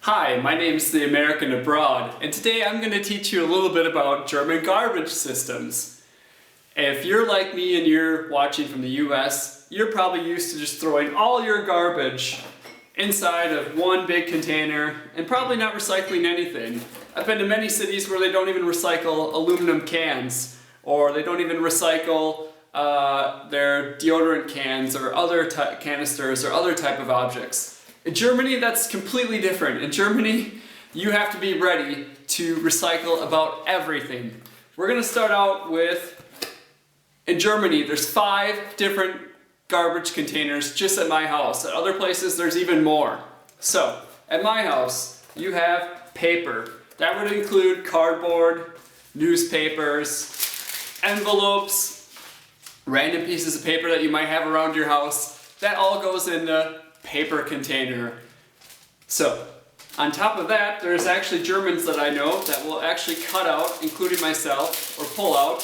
Hi, my name is the American Abroad, and today I'm going to teach you a little bit about German garbage systems. If you're like me and you're watching from the US, you're probably used to just throwing all your garbage inside of one big container and probably not recycling anything. I've been to many cities where they don't even recycle aluminum cans, or they don't even recycle their deodorant cans or other canisters or other type of objects. In Germany, that's completely different. In Germany, you have to be ready to recycle about everything. We're going to start out with, in Germany, there's 5 different garbage containers just at my house. At other places, there's even more. So, at my house, you have paper. That would include cardboard, newspapers, envelopes, random pieces of paper that you might have around your house. That all goes in the paper container. So, on top of that, there's actually Germans that I know that will actually cut out, including myself, or pull out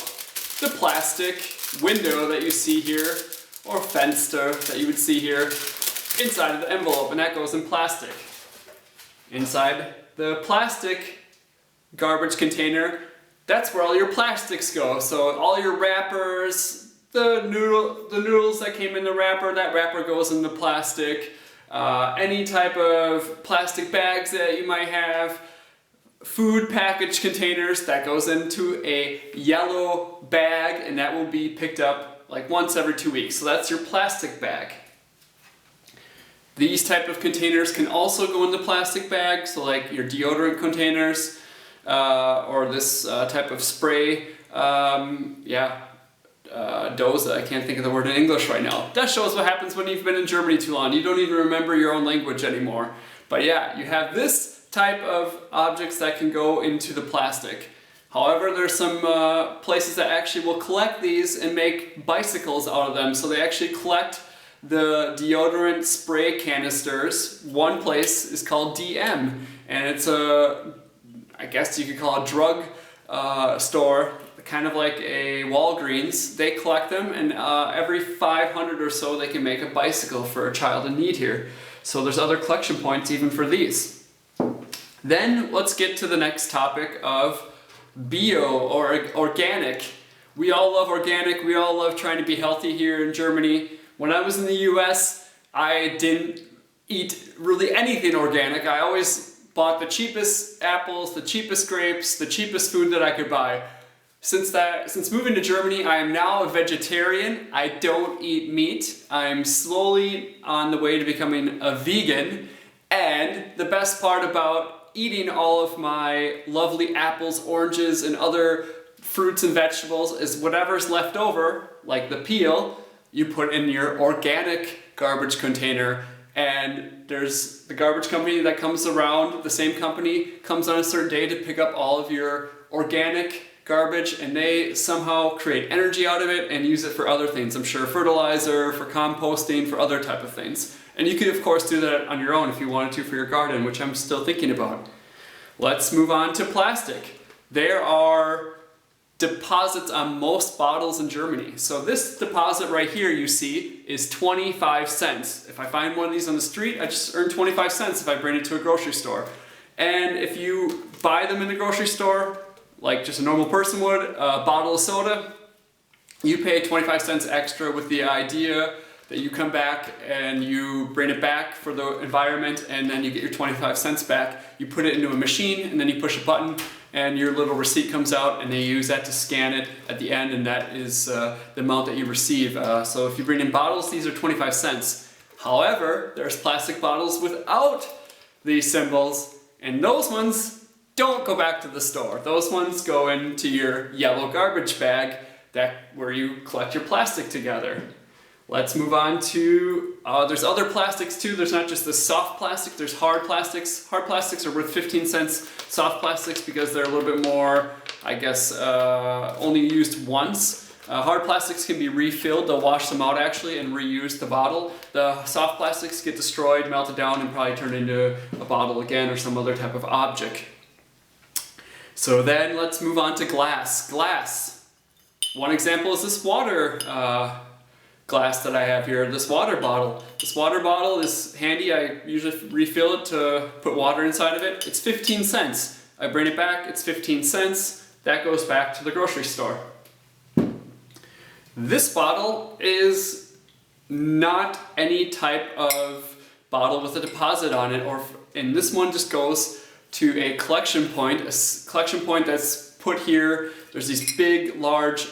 the plastic window that you see here, or fenster that you would see here, inside of the envelope, and that goes in plastic. Inside the plastic garbage container, that's where all your plastics go. So all your wrappers, the noodles that came in the wrapper, that wrapper goes in the plastic. Any type of plastic bags that you might have, food package containers, that goes into a yellow bag, and that will be picked up like once every 2 weeks. So that's your plastic bag. These type of containers can also go in the plastic bag, so like your deodorant containers, or this type of spray, doza, I can't think of the word in English right now. That shows what happens when you've been in Germany too long. You don't even remember your own language anymore. But yeah, you have this type of objects that can go into the plastic. However, there's some places that actually will collect these and make bicycles out of them. So they actually collect the deodorant spray canisters. One place is called DM, and it's I guess you could call a drug store, kind of like a Walgreens. They collect them, and every 500 or so they can make a bicycle for a child in need here. So there's other collection points even for these. Then let's get to the next topic of bio or organic. We all love organic, we all love trying to be healthy here in Germany. When I was in the US, I didn't eat really anything organic. I always bought the cheapest apples, the cheapest grapes, the cheapest food that I could buy. Since moving to Germany, I am now a vegetarian. I don't eat meat. I'm slowly on the way to becoming a vegan. And the best part about eating all of my lovely apples, oranges, and other fruits and vegetables is whatever's left over, like the peel, you put in your organic garbage container. And there's the garbage company that comes around, the same company comes on a certain day to pick up all of your organic garbage, and they somehow create energy out of it and use it for other things. I'm sure fertilizer, for composting, for other type of things. And you could of course do that on your own if you wanted to for your garden, which I'm still thinking about. Let's move on to plastic. There are deposits on most bottles in Germany. So this deposit right here you see is 25 cents. If I find one of these on the street, I just earn 25 cents if I bring it to a grocery store. And if you buy them in the grocery store, like just a normal person would, a bottle of soda, you pay 25 cents extra with the idea that you come back and you bring it back for the environment, and then you get your 25 cents back. You put it into a machine, and then you push a button, and your little receipt comes out, and they use that to scan it at the end, and that is the amount that you receive. So if you bring in bottles, these are 25 cents. However, there's plastic bottles without these symbols, and those ones don't go back to the store. Those ones go into your yellow garbage bag where you collect your plastic together. Let's move on to, there's other plastics too. There's not just the soft plastic, there's hard plastics. Hard plastics are worth 15 cents. Soft plastics, because they're a little bit more, I guess, only used once. Hard plastics can be refilled. They'll wash them out actually and reuse the bottle. The soft plastics get destroyed, melted down, and probably turned into a bottle again or some other type of object. So then let's move on to glass. Glass. One example is this water glass that I have here, this water bottle. This water bottle is handy. I usually refill it to put water inside of it. It's 15 cents. I bring it back, it's 15 cents. That goes back to the grocery store. This bottle is not any type of bottle with a deposit on it, and this one just goes to a collection point that's put here. There's these big, large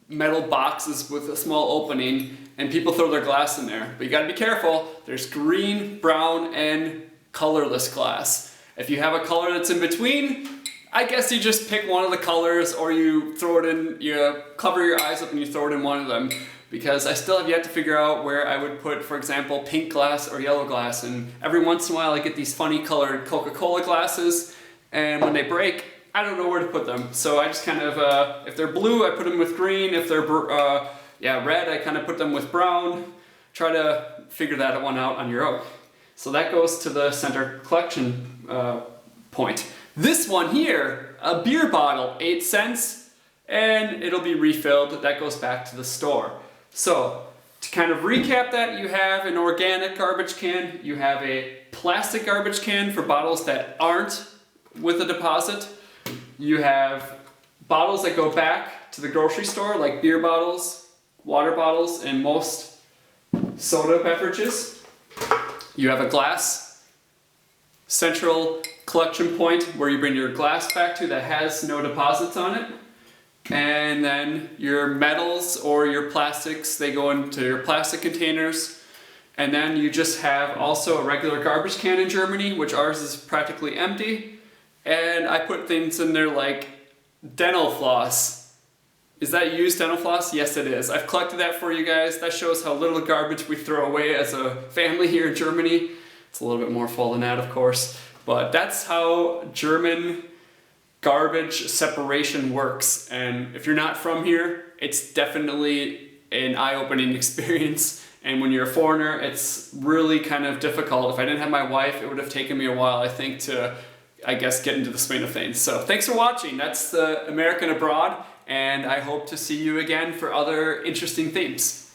metal boxes with a small opening, and people throw their glass in there. But you gotta be careful. There's green, brown, and colorless glass. If you have a color that's in between, I guess you just pick one of the colors, or you throw it in, you cover your eyes up and you throw it in one of them. Because I still have yet to figure out where I would put, for example, pink glass or yellow glass. And every once in a while I get these funny colored Coca-Cola glasses, and when they break, I don't know where to put them. So I just kind of, if they're blue, I put them with green. If they're red, I kind of put them with brown. Try to figure that one out on your own. So that goes to the center collection point. This one here, a beer bottle, 8 cents, and it'll be refilled. That goes back to the store. So, to kind of recap that, you have an organic garbage can, you have a plastic garbage can for bottles that aren't with a deposit, you have bottles that go back to the grocery store, like beer bottles, water bottles, and most soda beverages. You have a glass central collection point where you bring your glass back to that has no deposits on it. And then your metals or your plastics, they go into your plastic containers. And then you just have also a regular garbage can in Germany, which ours is practically empty. And I put things in there like dental floss. Is that used dental floss? Yes, it is. I've collected that for you guys. That shows how little garbage we throw away as a family here in Germany. It's a little bit more full than that, of course. But that's how German garbage separation works, and if you're not from here, it's definitely an eye-opening experience, and when you're a foreigner, it's really kind of difficult. If I didn't have my wife, it would have taken me a while, I think, to, I guess, get into the swing of things. So thanks for watching. That's the American Abroad, and I hope to see you again for other interesting themes.